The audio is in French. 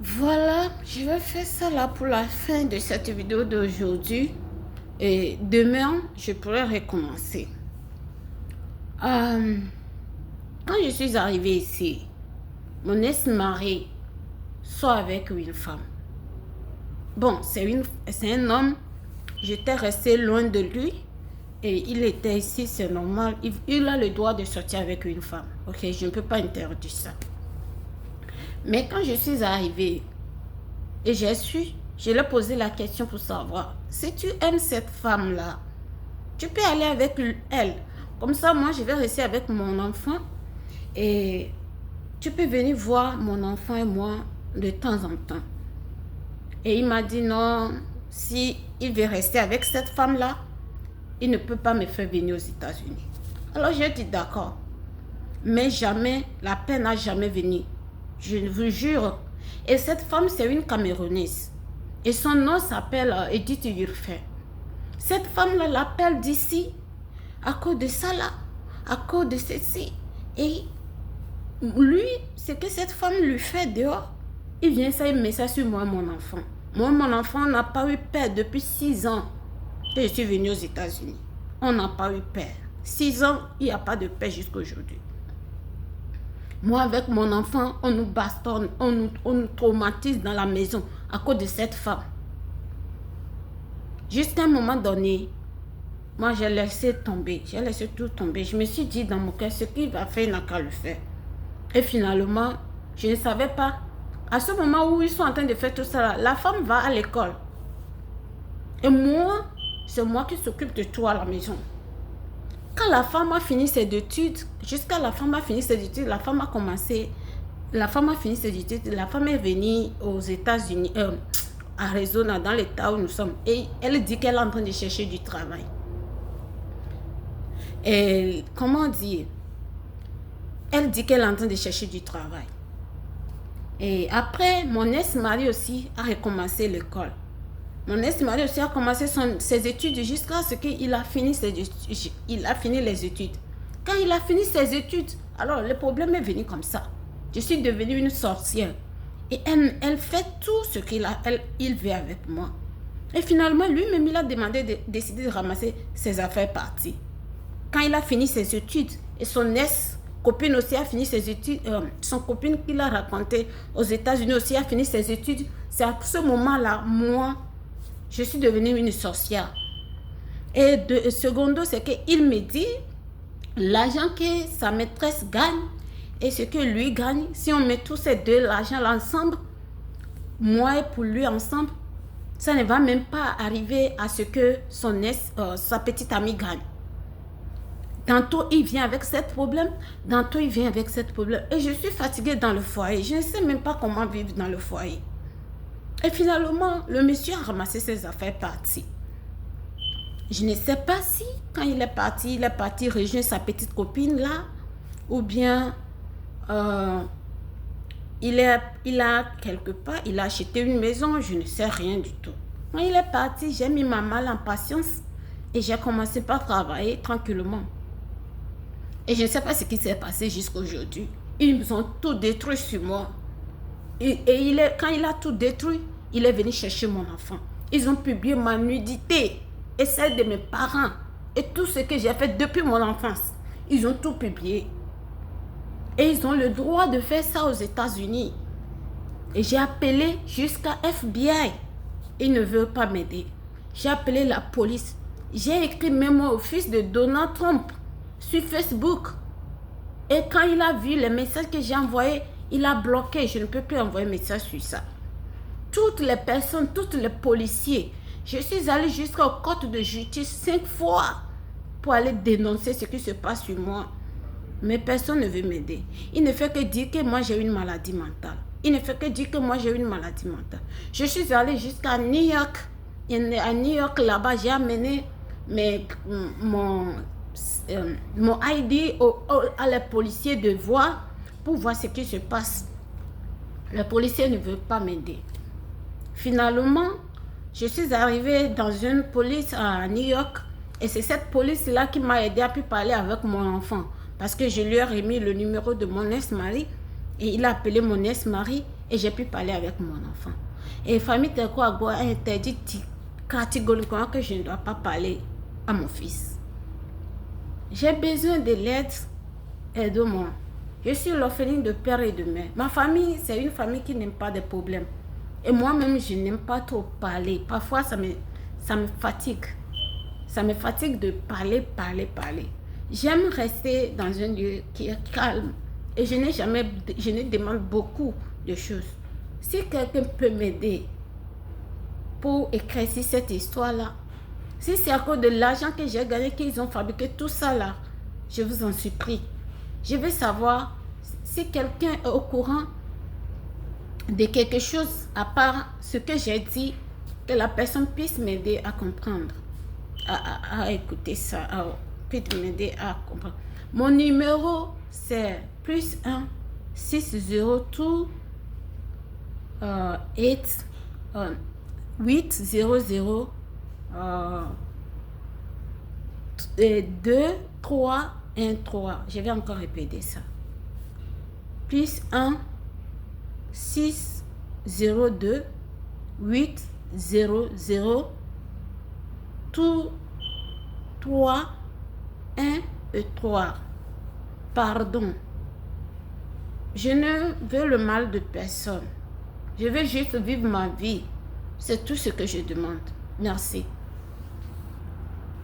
Voilà, je vais faire ça là pour la fin de cette vidéo d'aujourd'hui. Et demain, je pourrai recommencer. Euh, Quand je suis arrivée ici, mon ex-mari sort avec une femme. Bon, c'est un homme. J'étais restée loin de lui. Et il était ici, c'est normal. Il a le droit de sortir avec une femme. Ok, je ne peux pas interdire ça. Mais quand je suis arrivée, et je lui ai posé la question pour savoir, si tu aimes cette femme-là, tu peux aller avec elle. Comme ça, moi, je vais rester avec mon enfant et tu peux venir voir mon enfant et moi de temps en temps. Et il m'a dit non, si il veut rester avec cette femme-là, il ne peut pas me faire venir aux États-Unis. Alors j'ai dit d'accord. Mais jamais, la paix n'a jamais venu. Je vous jure. Et cette femme, c'est une Camerounaise. Et son nom s'appelle Edith Yurfin. Cette femme-là l'appelle d'ici, à cause de ça là, à cause de ceci. Et lui, ce que cette femme lui fait dehors, il vient ça, il met ça sur moi, mon enfant. Moi, mon enfant n'a pas eu père depuis 6 ans que je suis venue aux États-Unis. On n'a pas eu père. 6 ans, il n'y a pas de paix jusqu'à aujourd'hui. Moi, avec mon enfant, on nous bastonne, on nous traumatise dans la maison à cause de cette femme. Jusqu'à un moment donné, moi, j'ai laissé tomber. J'ai laissé tout tomber. Je me suis dit dans mon cœur, ce qu'il va faire, il n'a qu'à le faire. Et finalement, je ne savais pas. À ce moment où ils sont en train de faire tout ça, la femme va à l'école. Et moi, c'est moi qui s'occupe de tout à la maison. Quand la femme a fini ses études, jusqu'à la femme a fini ses études, la femme a fini ses études, la femme est venue aux États-Unis, à Arizona, dans l'état où nous sommes. Et elle dit qu'elle est en train de chercher du travail. Et comment dire? Elle dit qu'elle est en train de chercher du travail. Et après, mon ex-mari aussi a recommencé l'école. Mon ex-mari aussi a commencé ses études jusqu'à ce qu'il a fini il a fini les études. Quand il a fini ses études, alors le problème est venu comme ça. Je suis devenue une sorcière. Et elle fait tout ce il veut avec moi. Et finalement, lui-même, il a décidé de ramasser ses affaires parties. Quand il a fini ses études, et son ex-copine aussi a fini ses études, son copine qu'il a raconté aux États-Unis aussi a fini ses études, c'est à ce moment-là, moi, je suis devenue une sorcière. Et secondo, c'est qu'il me dit l'argent que sa maîtresse gagne et ce que lui gagne, si on met tous ces deux l'argent ensemble, moi et pour lui ensemble, ça ne va même pas arriver à ce que sa petite amie gagne. Tantôt, il vient avec cette problème, tantôt, il vient avec cette problème. Et je suis fatiguée dans le foyer. Je ne sais même pas comment vivre dans le foyer. Et finalement, le monsieur a ramassé ses affaires parties. Je ne sais pas si, quand il est parti rejoindre sa petite copine là, ou bien il a quelque part, il a acheté une maison, je ne sais rien du tout. Quand il est parti, j'ai mis ma malle en patience et j'ai commencé par travailler tranquillement. Et je ne sais pas ce qui s'est passé jusqu'à aujourd'hui. Ils ont tout détruit sur moi. Et quand il a tout détruit, il est venu chercher mon enfant. Ils ont publié ma nudité et celle de mes parents. Et tout ce que j'ai fait depuis mon enfance. Ils ont tout publié. Et ils ont le droit de faire ça aux États-Unis. Et j'ai appelé jusqu'à FBI. Ils ne veulent pas m'aider. J'ai appelé la police. J'ai écrit même au fils de Donald Trump sur Facebook. Et quand il a vu les messages que j'ai envoyés, il a bloqué. Je ne peux plus envoyer un message sur ça. Toutes les personnes, tous les policiers, je suis allée jusqu'au court de justice 5 fois pour aller dénoncer ce qui se passe sur moi. Mais personne ne veut m'aider. Il ne fait que dire que moi j'ai une maladie mentale. Il ne fait que dire que moi j'ai une maladie mentale. Je suis allée jusqu'à New York. Et à New York, là-bas, j'ai amené mon ID à les policiers de voir pour voir ce qui se passe. Les policiers ne veulent pas m'aider. Finalement, je suis arrivée dans une police à New York et c'est cette police-là qui m'a aidé à pu parler avec mon enfant parce que je lui ai remis le numéro de mon ex-mari et il a appelé mon ex-mari et j'ai pu parler avec mon enfant. Et Famille Terkouagou a interdit catégoriquement que je ne dois pas parler à mon fils. J'ai besoin de l'aide, aide-moi. Je suis l'orpheline de père et de mère. Ma famille, c'est une famille qui n'aime pas de problèmes. Et moi-même, je n'aime pas trop parler. Parfois, ça me fatigue. Ça me fatigue de parler. J'aime rester dans un lieu qui est calme. Et je ne demande beaucoup de choses. Si quelqu'un peut m'aider pour éclaircir cette histoire-là, si c'est à cause de l'argent que j'ai gagné, qu'ils ont fabriqué tout ça là, je vous en supplie. Je veux savoir si quelqu'un est au courant de quelque chose à part ce que j'ai dit, que la personne puisse m'aider à comprendre, à écouter ça, puisse m'aider à comprendre. Mon numéro, c'est +1 602 8 800 2 3 1 3. Je vais encore répéter ça. +1 602 800 tout 3 1 et 3. Pardon. Je ne veux le mal de personne. Je veux juste vivre ma vie. C'est tout ce que je demande. Merci.